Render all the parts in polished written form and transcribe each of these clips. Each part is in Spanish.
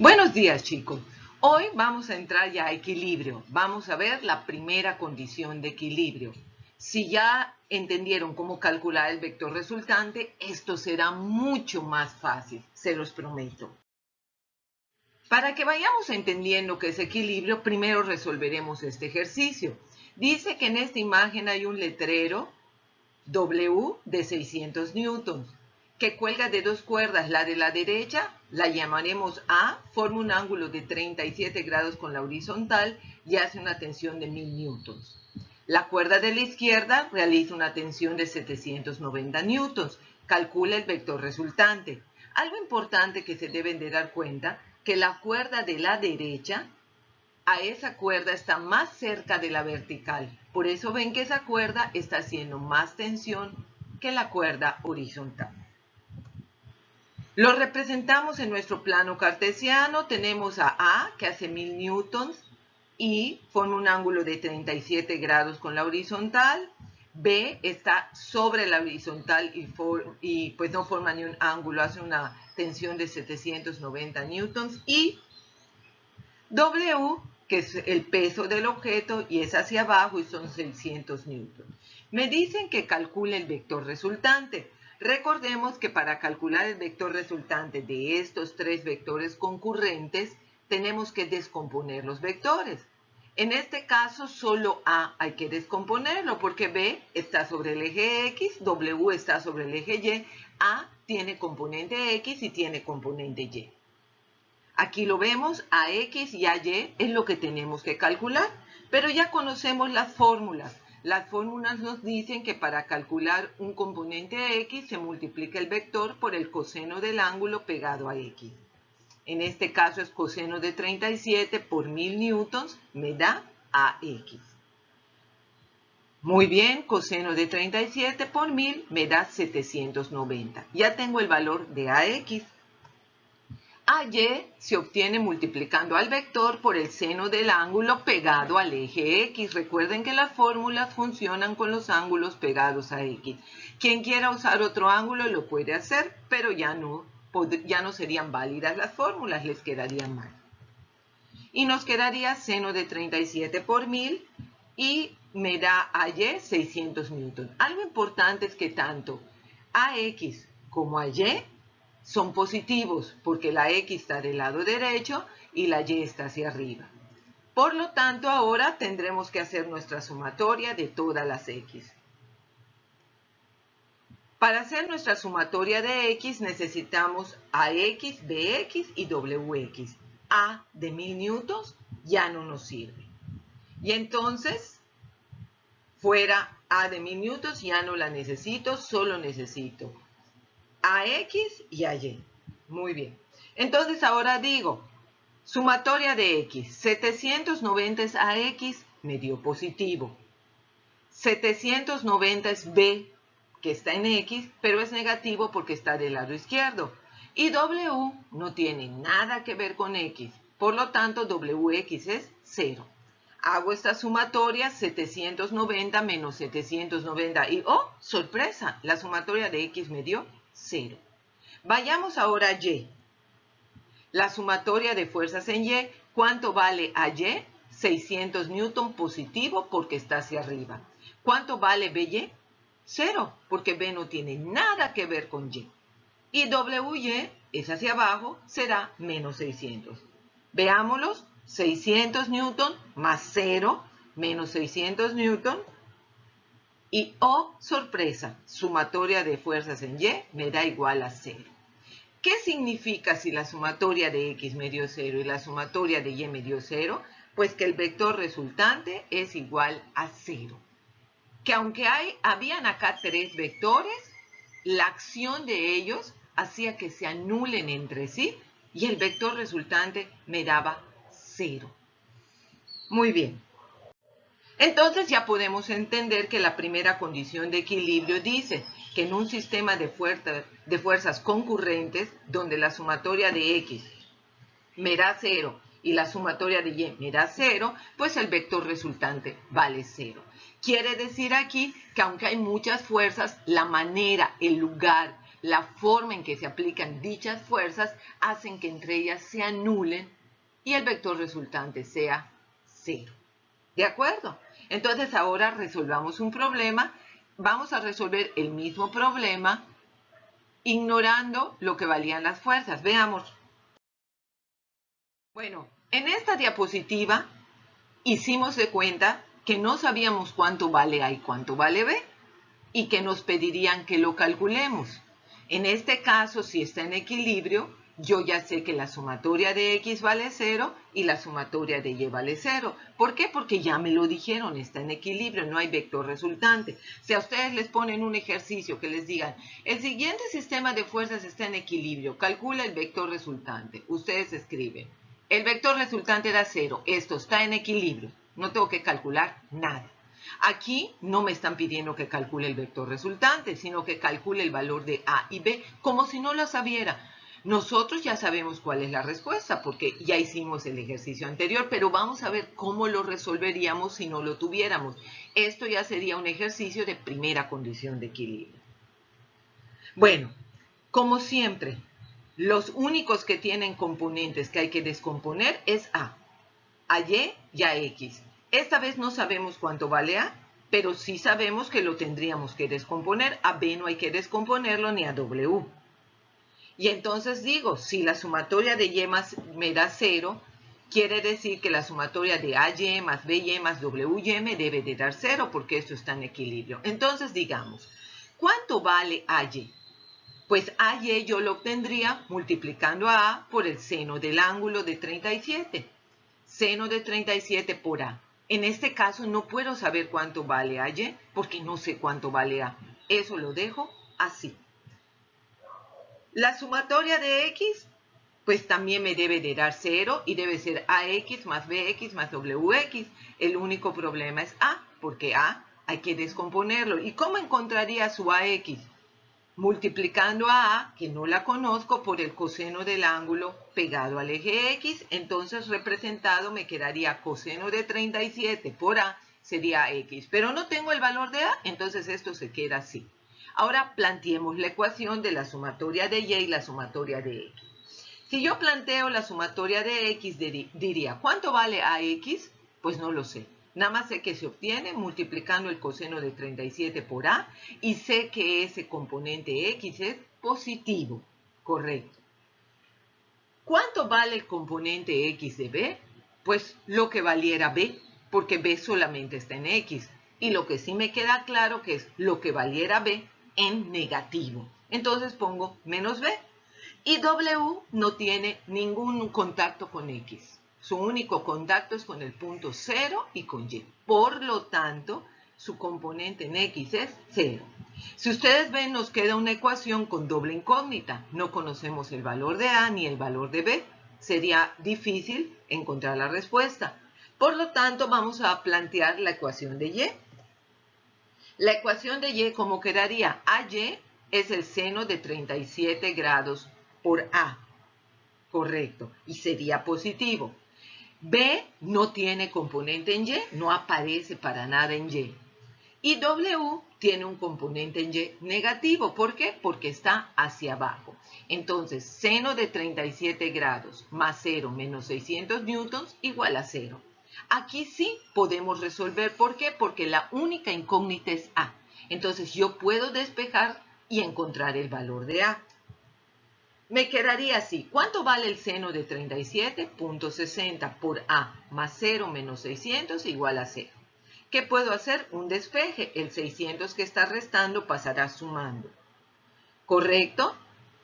Buenos días, chicos. Hoy vamos a entrar ya a equilibrio. Vamos a ver la primera condición de equilibrio. Si ya entendieron cómo calcular el vector resultante, esto será mucho más fácil, se los prometo. Para que vayamos entendiendo qué es equilibrio, primero resolveremos este ejercicio. Dice que en esta imagen hay un letrero W de 600 newtons, que cuelga de dos cuerdas. La de la derecha la llamaremos A, forma un ángulo de 37 grados con la horizontal y hace una tensión de 1000 newtons. La cuerda de la izquierda realiza una tensión de 790 newtons. Calcula el vector resultante. Algo importante que se deben de dar cuenta, que la cuerda de la derecha, a esa cuerda está más cerca de la vertical. Por eso ven que esa cuerda está haciendo más tensión que la cuerda horizontal. Lo representamos en nuestro plano cartesiano. Tenemos a A, que hace 1000 newtons y forma un ángulo de 37 grados con la horizontal. B está sobre la horizontal y pues no forma ni un ángulo, hace una tensión de 790 newtons. Y W, que es el peso del objeto y es hacia abajo y son 600 newtons. Me dicen que calcule el vector resultante. Recordemos que para calcular el vector resultante de estos tres vectores concurrentes, tenemos que descomponer los vectores. En este caso, solo A hay que descomponerlo porque B está sobre el eje X, W está sobre el eje Y, A tiene componente X y tiene componente Y. Aquí lo vemos, a X y a Y es lo que tenemos que calcular, pero ya conocemos las fórmulas. Las fórmulas nos dicen que para calcular un componente X se multiplica el vector por el coseno del ángulo pegado a X. En este caso es coseno de 37 por 1000 newtons, me da AX. Muy bien, coseno de 37 por 1000 me da 790. Ya tengo el valor de AX. AY se obtiene multiplicando al vector por el seno del ángulo pegado al eje X. Recuerden que las fórmulas funcionan con los ángulos pegados a X. Quien quiera usar otro ángulo lo puede hacer, pero ya no serían válidas las fórmulas, les quedarían mal. Y nos quedaría seno de 37 por 1000 y me da AY 600 newtons. Algo importante es que tanto AX como AY son positivos porque la X está del lado derecho y la Y está hacia arriba. Por lo tanto, ahora tendremos que hacer nuestra sumatoria de todas las X. Para hacer nuestra sumatoria de X necesitamos AX, BX y WX. A de 1000 newtons ya no nos sirve. Y entonces, fuera A de 1000 newtons ya no la necesito, solo necesito AX y AY. Muy bien. Entonces ahora digo, sumatoria de X. 790 es AX, me dio positivo. 790 es B, que está en X, pero es negativo porque está del lado izquierdo. Y W no tiene nada que ver con X. Por lo tanto, WX es 0. Hago esta sumatoria, 790 menos 790. Y, ¡oh, sorpresa! La sumatoria de X me dio 0. Vayamos ahora a Y. La sumatoria de fuerzas en Y, ¿cuánto vale a Y? 600 newton positivo porque está hacia arriba. ¿Cuánto vale BY? 0, porque B no tiene nada que ver con Y. Y WY es hacia abajo, será menos 600. Veámoslos, 600 newton más 0 menos 600 newton. Y, oh, sorpresa, sumatoria de fuerzas en Y me da igual a 0. ¿Qué significa si la sumatoria de X me dio 0 y la sumatoria de Y me dio 0? Pues que el vector resultante es igual a 0. Que aunque habían acá tres vectores, la acción de ellos hacía que se anulen entre sí y el vector resultante me daba 0. Muy bien. Entonces ya podemos entender que la primera condición de equilibrio dice que en un sistema de fuerzas concurrentes, donde la sumatoria de X me da 0 y la sumatoria de Y me da 0, pues el vector resultante vale 0. Quiere decir aquí que aunque hay muchas fuerzas, la manera, el lugar la forma en que se aplican dichas fuerzas hacen que entre ellas se anulen y el vector resultante sea 0. ¿De acuerdo? Entonces ahora resolvamos un problema. Vamos a resolver el mismo problema ignorando lo que valían las fuerzas. Veamos. Bueno, en esta diapositiva hicimos de cuenta que no sabíamos cuánto vale A y cuánto vale B y que nos pedirían que lo calculemos. En este caso, si está en equilibrio, yo ya sé que la sumatoria de X vale 0 y la sumatoria de Y vale 0. ¿Por qué? Porque ya me lo dijeron, está en equilibrio, no hay vector resultante. Si a ustedes les ponen un ejercicio que les digan, el siguiente sistema de fuerzas está en equilibrio, calcula el vector resultante. Ustedes escriben, el vector resultante da 0, esto está en equilibrio, no tengo que calcular nada. Aquí no me están pidiendo que calcule el vector resultante, sino que calcule el valor de A y B, como si no lo sabiera. Nosotros ya sabemos cuál es la respuesta, porque ya hicimos el ejercicio anterior, pero vamos a ver cómo lo resolveríamos si no lo tuviéramos. Esto ya sería un ejercicio de primera condición de equilibrio. Bueno, como siempre, los únicos que tienen componentes que hay que descomponer es A Y y a X. Esta vez no sabemos cuánto vale A, pero sí sabemos que lo tendríamos que descomponer. A B no hay que descomponerlo ni a W. Y entonces digo, si la sumatoria de Y más me da 0, quiere decir que la sumatoria de AY más BY más WY me debe de dar 0 porque esto está en equilibrio. Entonces digamos, ¿cuánto vale AY? Pues AY yo lo obtendría multiplicando a A por el seno del ángulo de 37. Seno de 37 por A. En este caso no puedo saber cuánto vale AY porque no sé cuánto vale A. Eso lo dejo así. La sumatoria de X, pues también me debe de dar 0 y debe ser AX más BX más WX. El único problema es A, porque A hay que descomponerlo. ¿Y cómo encontraría su AX? Multiplicando a A, que no la conozco, por el coseno del ángulo pegado al eje X, entonces representado me quedaría coseno de 37 por A, sería X. Pero no tengo el valor de A, entonces esto se queda así. Ahora planteemos la ecuación de la sumatoria de Y y la sumatoria de X. Si yo planteo la sumatoria de X, diría, ¿cuánto vale AX? Pues no lo sé. Nada más sé que se obtiene multiplicando el coseno de 37 por A y sé que ese componente X es positivo. Correcto. ¿Cuánto vale el componente X de B? Pues lo que valiera B, porque B solamente está en X. Y lo que sí me queda claro que es lo que valiera B en negativo. Entonces pongo menos B. Y W no tiene ningún contacto con X. Su único contacto es con el punto 0 y con Y. Por lo tanto, su componente en X es 0. Si ustedes ven, nos queda una ecuación con doble incógnita. No conocemos el valor de A ni el valor de B. Sería difícil encontrar la respuesta. Por lo tanto, vamos a plantear la ecuación de Y. La ecuación de Y, ¿cómo quedaría? AY es el seno de 37 grados por A. Correcto. Y sería positivo. B no tiene componente en Y, no aparece para nada en Y. Y W tiene un componente en Y negativo. ¿Por qué? Porque está hacia abajo. Entonces, seno de 37 grados más 0 menos 600 newtons igual a 0. Aquí sí podemos resolver. ¿Por qué? Porque la única incógnita es A. Entonces, yo puedo despejar y encontrar el valor de A. Me quedaría así. ¿Cuánto vale el seno de 37.60 por A más 0 menos 600 igual a 0? ¿Qué puedo hacer? Un despeje. El 600 que está restando pasará sumando. ¿Correcto?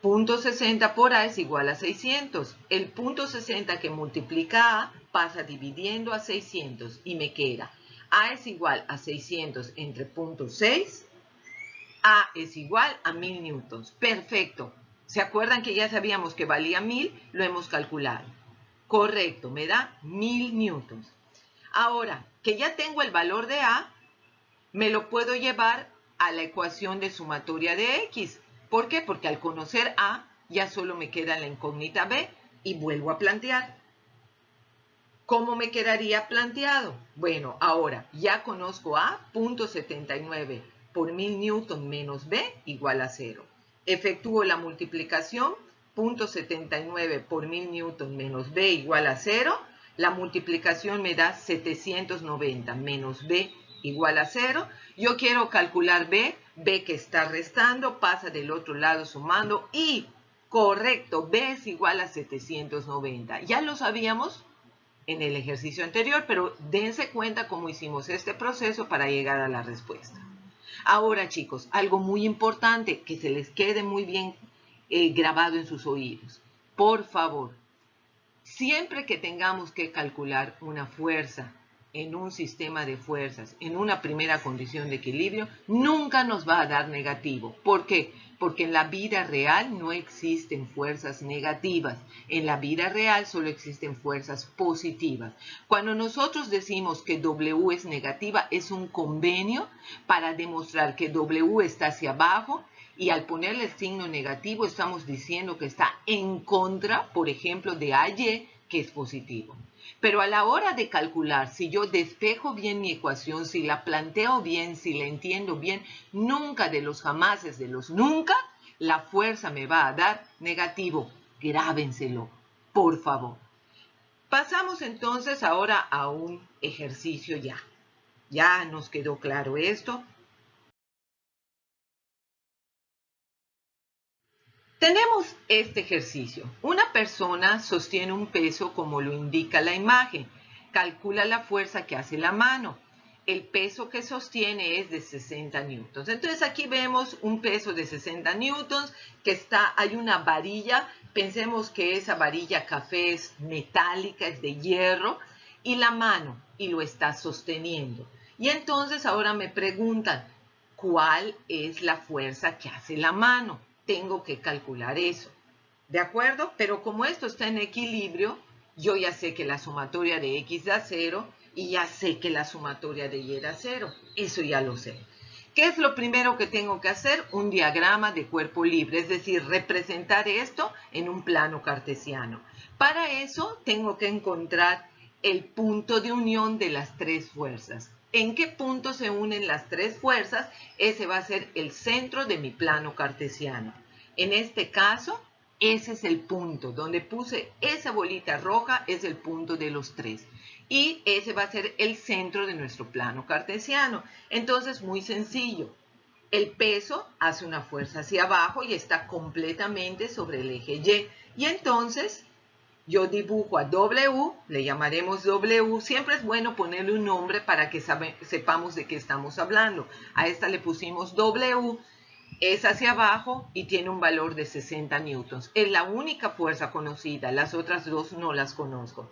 Punto 60 por A es igual a 600. El punto 60 que multiplica A pasa dividiendo a 600 y me queda A es igual a 600 entre punto 6. A es igual a 1000 newtons. Perfecto. ¿Se acuerdan que ya sabíamos que valía 1000? Lo hemos calculado. Correcto, me da 1000 newtons. Ahora, que ya tengo el valor de A, me lo puedo llevar a la ecuación de sumatoria de X. ¿Por qué? Porque al conocer A, ya solo me queda la incógnita B y vuelvo a plantear. ¿Cómo me quedaría planteado? Bueno, ahora ya conozco A, punto 79 por 1000 newton menos B igual a 0. efectúo la multiplicación, 0.79 por 1000 newton menos B igual a 0. La multiplicación me da 790 menos B igual a 0. Yo quiero calcular B que está restando, pasa del otro lado sumando y, correcto, B es igual a 790. Ya lo sabíamos en el ejercicio anterior, pero dense cuenta cómo hicimos este proceso para llegar a la respuesta. Ahora, chicos, algo muy importante que se les quede muy bien grabado en sus oídos. Por favor, siempre que tengamos que calcular una fuerza en un sistema de fuerzas, en una primera condición de equilibrio, nunca nos va a dar negativo. ¿Por qué? Porque en la vida real no existen fuerzas negativas. En la vida real solo existen fuerzas positivas. Cuando nosotros decimos que W es negativa, es un convenio para demostrar que W está hacia abajo, y al ponerle el signo negativo estamos diciendo que está en contra, por ejemplo, de AY, que es positivo. Pero a la hora de calcular, si yo despejo bien mi ecuación, si la planteo bien, si la entiendo bien, nunca de los jamases de los nunca, la fuerza me va a dar negativo. Grábenselo, por favor. Pasamos entonces ahora a un ejercicio ya. Ya nos quedó claro esto. Tenemos este ejercicio. Una persona sostiene un peso como lo indica la imagen. Calcula la fuerza que hace la mano. El peso que sostiene es de 60 newtons. Entonces aquí vemos un peso de 60 newtons que hay una varilla. Pensemos que esa varilla café es metálica, es de hierro, y la mano, y lo está sosteniendo. Y entonces ahora me preguntan, ¿cuál es la fuerza que hace la mano? Tengo que calcular eso, ¿de acuerdo? Pero como esto está en equilibrio, yo ya sé que la sumatoria de X da 0 y ya sé que la sumatoria de Y da 0. Eso ya lo sé. ¿Qué es lo primero que tengo que hacer? Un diagrama de cuerpo libre, es decir, representar esto en un plano cartesiano. Para eso tengo que encontrar el punto de unión de las tres fuerzas. ¿En qué punto se unen las tres fuerzas? Ese va a ser el centro de mi plano cartesiano. En este caso, ese es el punto. Donde puse esa bolita roja es el punto de los tres. Y ese va a ser el centro de nuestro plano cartesiano. Entonces, muy sencillo. El peso hace una fuerza hacia abajo y está completamente sobre el eje Y. Y entonces yo dibujo a W, le llamaremos W. Siempre es bueno ponerle un nombre para que sepamos de qué estamos hablando. A esta le pusimos W, es hacia abajo y tiene un valor de 60 newtons. Es la única fuerza conocida, las otras dos no las conozco.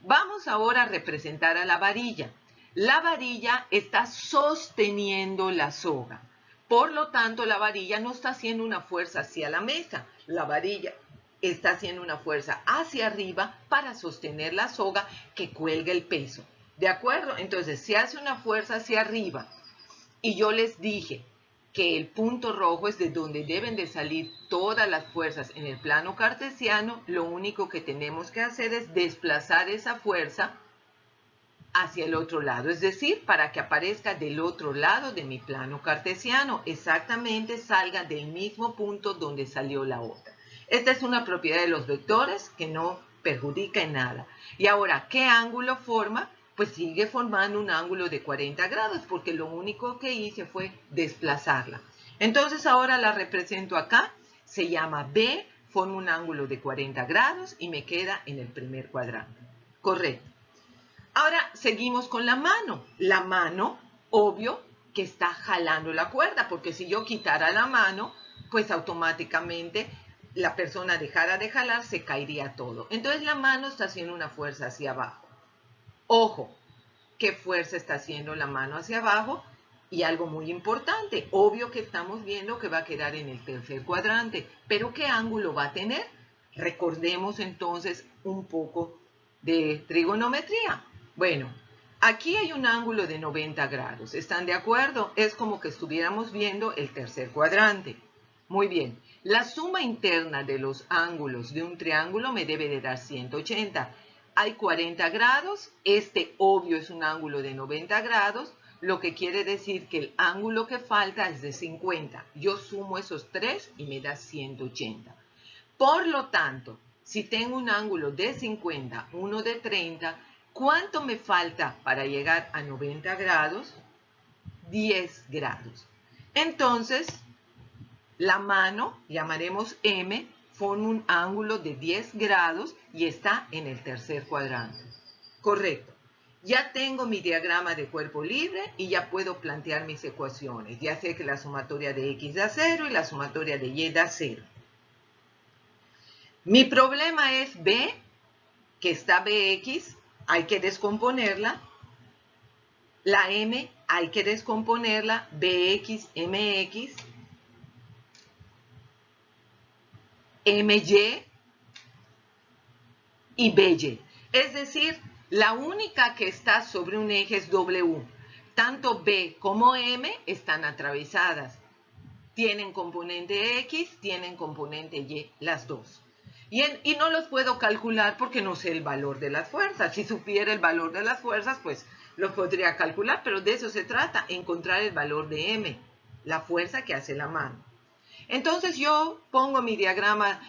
Vamos ahora a representar a la varilla. La varilla está sosteniendo la soga. Por lo tanto, la varilla no está haciendo una fuerza hacia la mesa. La varilla está haciendo una fuerza hacia arriba para sostener la soga que cuelga el peso. ¿De acuerdo? Entonces, se hace una fuerza hacia arriba. Y yo les dije que el punto rojo es de donde deben de salir todas las fuerzas en el plano cartesiano. Lo único que tenemos que hacer es desplazar esa fuerza hacia el otro lado, es decir, para que aparezca del otro lado de mi plano cartesiano, exactamente salga del mismo punto donde salió la otra. Esta es una propiedad de los vectores que no perjudica en nada. Y ahora, ¿qué ángulo forma? Pues sigue formando un ángulo de 40 grados, porque lo único que hice fue desplazarla. Entonces ahora la represento acá, se llama B, forma un ángulo de 40 grados y me queda en el primer cuadrante. Correcto. Ahora seguimos con la mano. La mano, obvio que está jalando la cuerda, porque si yo quitara la mano, pues automáticamente la persona dejara de jalar, se caería todo. Entonces la mano está haciendo una fuerza hacia abajo. Ojo, ¿qué fuerza está haciendo la mano hacia abajo? Y algo muy importante, obvio que estamos viendo que va a quedar en el tercer cuadrante, pero ¿qué ángulo va a tener? Recordemos entonces un poco de trigonometría. Bueno, aquí hay un ángulo de 90 grados, ¿están de acuerdo? Es como que estuviéramos viendo el tercer cuadrante. Muy bien, la suma interna de los ángulos de un triángulo me debe de dar 180. Hay 40 grados, este obvio es un ángulo de 90 grados, lo que quiere decir que el ángulo que falta es de 50. Yo sumo esos 3 y me da 180. Por lo tanto, si tengo un ángulo de 50, uno de 30, ¿cuánto me falta para llegar a 90 grados? 10 grados. Entonces, la mano, llamaremos M, forma un ángulo de 10 grados y está en el tercer cuadrante. Correcto. Ya tengo mi diagrama de cuerpo libre y ya puedo plantear mis ecuaciones. Ya sé que la sumatoria de X da 0 y la sumatoria de Y da 0. Mi problema es B, que está BX, hay que descomponerla. La M hay que descomponerla, BX, MX, MY y BY. Es decir, la única que está sobre un eje es W. Tanto B como M están atravesadas. Tienen componente X, tienen componente Y, las dos. Y no los puedo calcular porque no sé el valor de las fuerzas. Si supiera el valor de las fuerzas, pues los podría calcular, pero de eso se trata, encontrar el valor de M, la fuerza que hace la mano. Entonces yo pongo mi diagrama,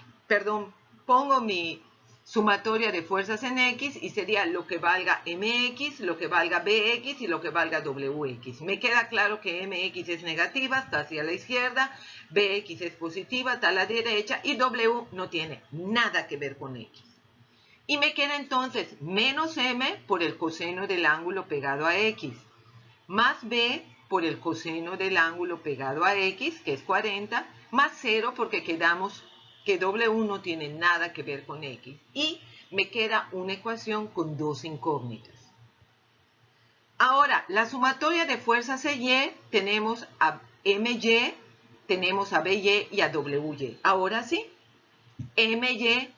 pongo mi sumatoria de fuerzas en X y sería lo que valga MX, lo que valga BX y lo que valga WX. Me queda claro que MX es negativa, está hacia la izquierda, BX es positiva, está a la derecha y W no tiene nada que ver con X. Y me queda entonces menos M por el coseno del ángulo pegado a X, más B por el coseno del ángulo pegado a X, que es 40, más 0 porque quedamos que W no tiene nada que ver con X. Y me queda una ecuación con dos incógnitas. Ahora, la sumatoria de fuerzas EY, tenemos a MY, tenemos a BY y a WY. Ahora sí, MY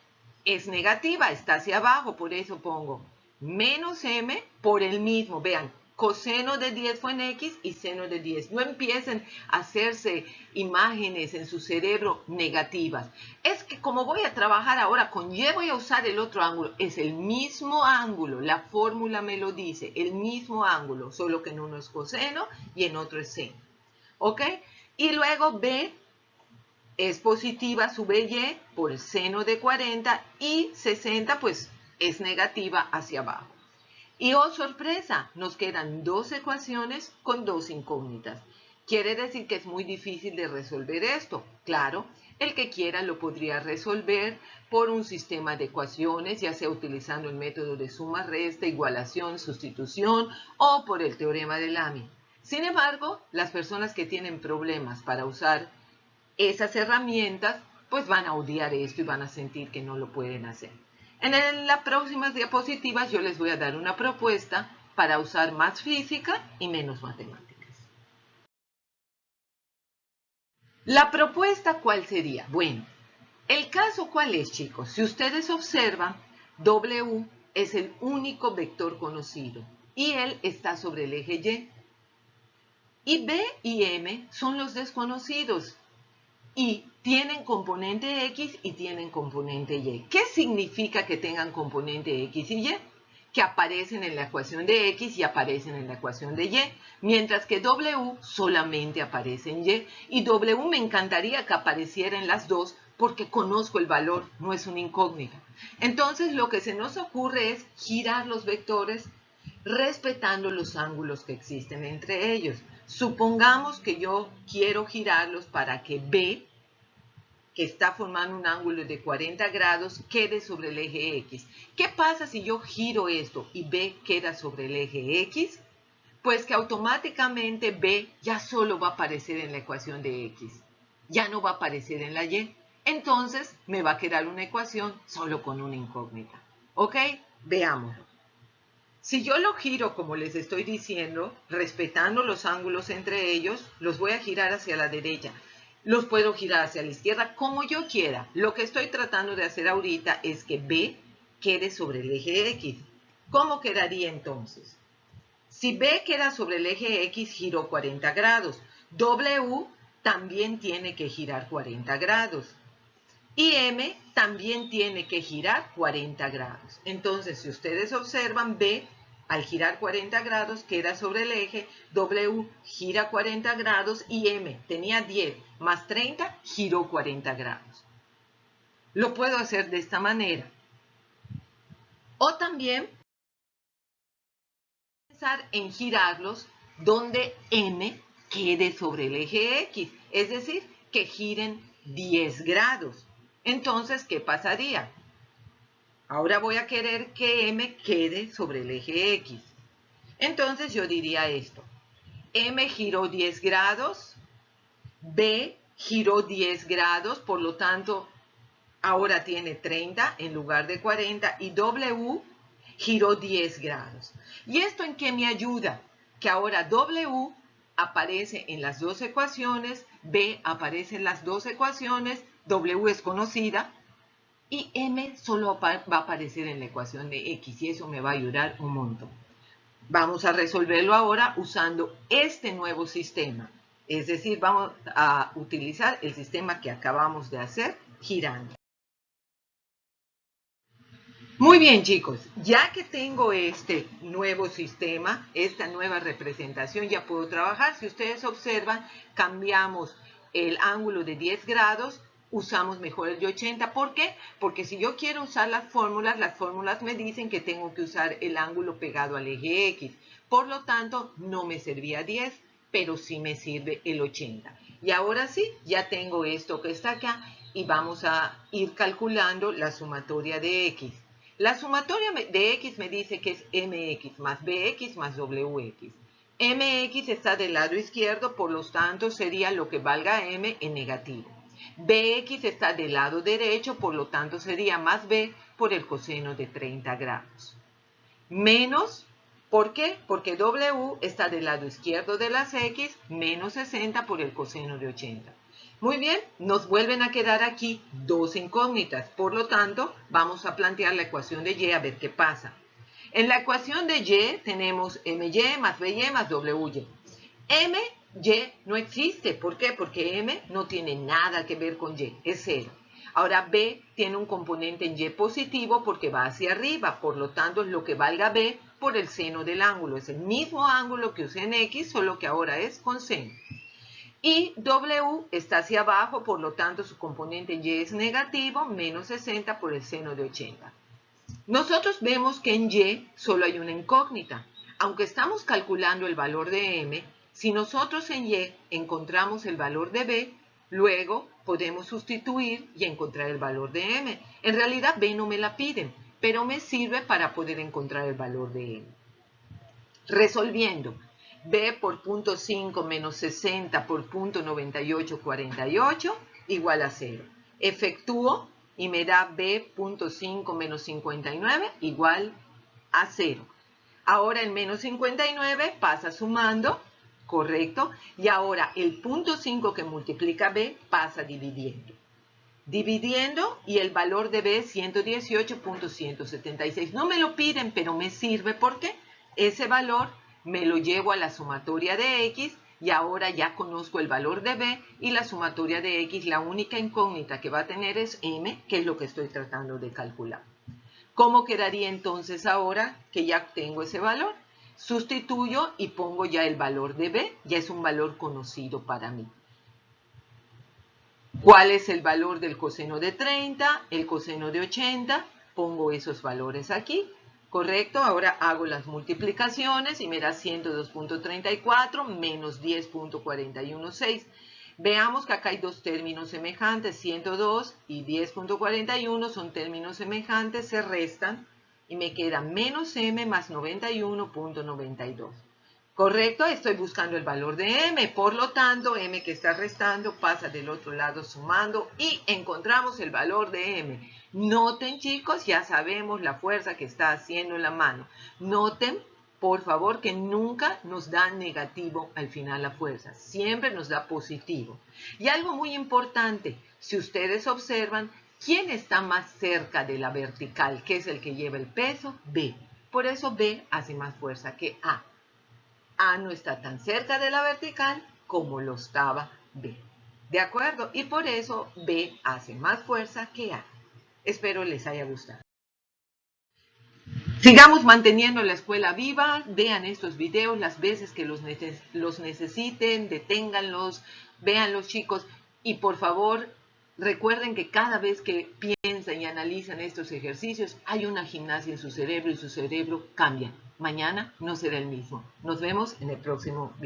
es negativa, está hacia abajo, por eso pongo menos M por el mismo. Vean, coseno de 10 fue en X y seno de 10. No empiecen a hacerse imágenes en su cerebro negativas. Es que como voy a trabajar ahora con Y, voy a usar el otro ángulo. Es el mismo ángulo, la fórmula me lo dice, el mismo ángulo, solo que en uno es coseno y en otro es seno. ¿Ok? Y luego B es positiva su BY por el seno de 40 y 60 pues es negativa hacia abajo. Y oh sorpresa, nos quedan dos ecuaciones con dos incógnitas. Quiere decir que es muy difícil de resolver esto. Claro, el que quiera lo podría resolver por un sistema de ecuaciones, ya sea utilizando el método de suma, resta, igualación, sustitución o por el teorema de Lamy. Sin embargo, las personas que tienen problemas para usar esas herramientas, pues van a odiar esto y van a sentir que no lo pueden hacer. En las próximas diapositivas yo les voy a dar una propuesta para usar más física y menos matemáticas. La propuesta, ¿cuál sería? Bueno, el caso, ¿cuál es, chicos? Si ustedes observan, W es el único vector conocido y él está sobre el eje Y. Y B y M son los desconocidos y tienen componente X y tienen componente Y. ¿Qué significa que tengan componente X y Y? Que aparecen en la ecuación de X y aparecen en la ecuación de Y, mientras que W solamente aparece en Y. Y W me encantaría que apareciera en las dos porque conozco el valor, no es una incógnita. Entonces lo que se nos ocurre es girar los vectores respetando los ángulos que existen entre ellos. Supongamos que yo quiero girarlos para que B, que está formando un ángulo de 40 grados, quede sobre el eje X. ¿Qué pasa si yo giro esto y B queda sobre el eje X? Pues que automáticamente B ya solo va a aparecer en la ecuación de X. Ya no va a aparecer en la Y. Entonces me va a quedar una ecuación solo con una incógnita. ¿Ok? Veámoslo. Si yo lo giro como les estoy diciendo, respetando los ángulos entre ellos, los voy a girar hacia la derecha. Los puedo girar hacia la izquierda como yo quiera. Lo que estoy tratando de hacer ahorita es que B quede sobre el eje X. ¿Cómo quedaría entonces? Si B queda sobre el eje X, giro 40 grados. W también tiene que girar 40 grados. Y M también tiene que girar 40 grados. Entonces, si ustedes observan, B Al girar 40 grados queda sobre el eje, W gira 40 grados y M tenía 10 más 30, giró 40 grados. Lo puedo hacer de esta manera. O también pensar en girarlos donde M quede sobre el eje X, es decir, que giren 10 grados. Entonces, ¿qué pasaría? Ahora voy a querer que M quede sobre el eje X. Entonces yo diría esto. M giró 10 grados, B giró 10 grados, por lo tanto, ahora tiene 30 en lugar de 40 y W giró 10 grados. ¿Y esto en qué me ayuda? Que ahora W aparece en las dos ecuaciones, B aparece en las dos ecuaciones, W es conocida y M solo va a aparecer en la ecuación de X y eso me va a ayudar un montón. Vamos a resolverlo ahora usando este nuevo sistema. Es decir, vamos a utilizar el sistema que acabamos de hacer girando. Muy bien, chicos, ya que tengo este nuevo sistema, esta nueva representación, ya puedo trabajar. Si ustedes observan, cambiamos el ángulo de 10 grados, usamos mejor el de 80. ¿Por qué? Porque si yo quiero usar las fórmulas me dicen que tengo que usar el ángulo pegado al eje X. Por lo tanto, no me servía 10, pero sí me sirve el 80. Y ahora sí, ya tengo esto que está acá y vamos a ir calculando la sumatoria de X. La sumatoria de X me dice que es MX más BX más WX. MX está del lado izquierdo, por lo tanto sería lo que valga M en negativo. BX está del lado derecho, por lo tanto sería más B por el coseno de 30 grados. Menos, ¿por qué? Porque W está del lado izquierdo de las X, menos 60 por el coseno de 80. Muy bien, nos vuelven a quedar aquí dos incógnitas, por lo tanto, vamos a plantear la ecuación de Y a ver qué pasa. En la ecuación de Y tenemos MY más BY más WY. MY no existe, ¿por qué? Porque M no tiene nada que ver con Y, es 0. Ahora B tiene un componente en Y positivo porque va hacia arriba, por lo tanto es lo que valga B por el seno del ángulo. Es el mismo ángulo que usé en X, solo que ahora es con seno. Y W está hacia abajo, por lo tanto su componente en Y es negativo, menos 60 por el seno de 80. Nosotros vemos que en Y solo hay una incógnita. Aunque estamos calculando el valor de M, si nosotros en Y encontramos el valor de B, luego podemos sustituir y encontrar el valor de M. En realidad B no me la piden, pero me sirve para poder encontrar el valor de M. Resolviendo, B por 0.5 menos 60 por 0.9848 igual a 0. Efectúo y me da B.5 menos 59 igual a 0. Ahora el menos 59 pasa sumando, ¿correcto? Y ahora el 0.5 que multiplica B pasa dividiendo. Dividiendo y el valor de B es 118.176. No me lo piden, pero me sirve porque ese valor me lo llevo a la sumatoria de X y ahora ya conozco el valor de B y la sumatoria de X, la única incógnita que va a tener es M, que es lo que estoy tratando de calcular. ¿Cómo quedaría entonces ahora que ya tengo ese valor? Sustituyo y pongo ya el valor de B, ya es un valor conocido para mí. ¿Cuál es el valor del coseno de 30? El coseno de 80. Pongo esos valores aquí. ¿Correcto? Ahora hago las multiplicaciones y me da 102.34 menos 10.416. Veamos que acá hay dos términos semejantes, 102 y 10.41 son términos semejantes, se restan y me queda menos m más 91.92. ¿Correcto? Estoy buscando el valor de m, por lo tanto, m que está restando pasa del otro lado sumando y encontramos el valor de m. Noten, chicos, ya sabemos la fuerza que está haciendo la mano. Noten, por favor, que nunca nos da negativo al final la fuerza, siempre nos da positivo. Y algo muy importante, si ustedes observan, ¿quién está más cerca de la vertical? ¿Qué es el que lleva el peso? B. Por eso B hace más fuerza que A. A no está tan cerca de la vertical como lo estaba B. ¿De acuerdo? Y por eso B hace más fuerza que A. Espero les haya gustado. Sigamos manteniendo la escuela viva, vean estos videos las veces que los necesiten, deténganlos, véanlos chicos y por favor recuerden que cada vez que piensan y analizan estos ejercicios hay una gimnasia en su cerebro y su cerebro cambia. Mañana no será el mismo. Nos vemos en el próximo video.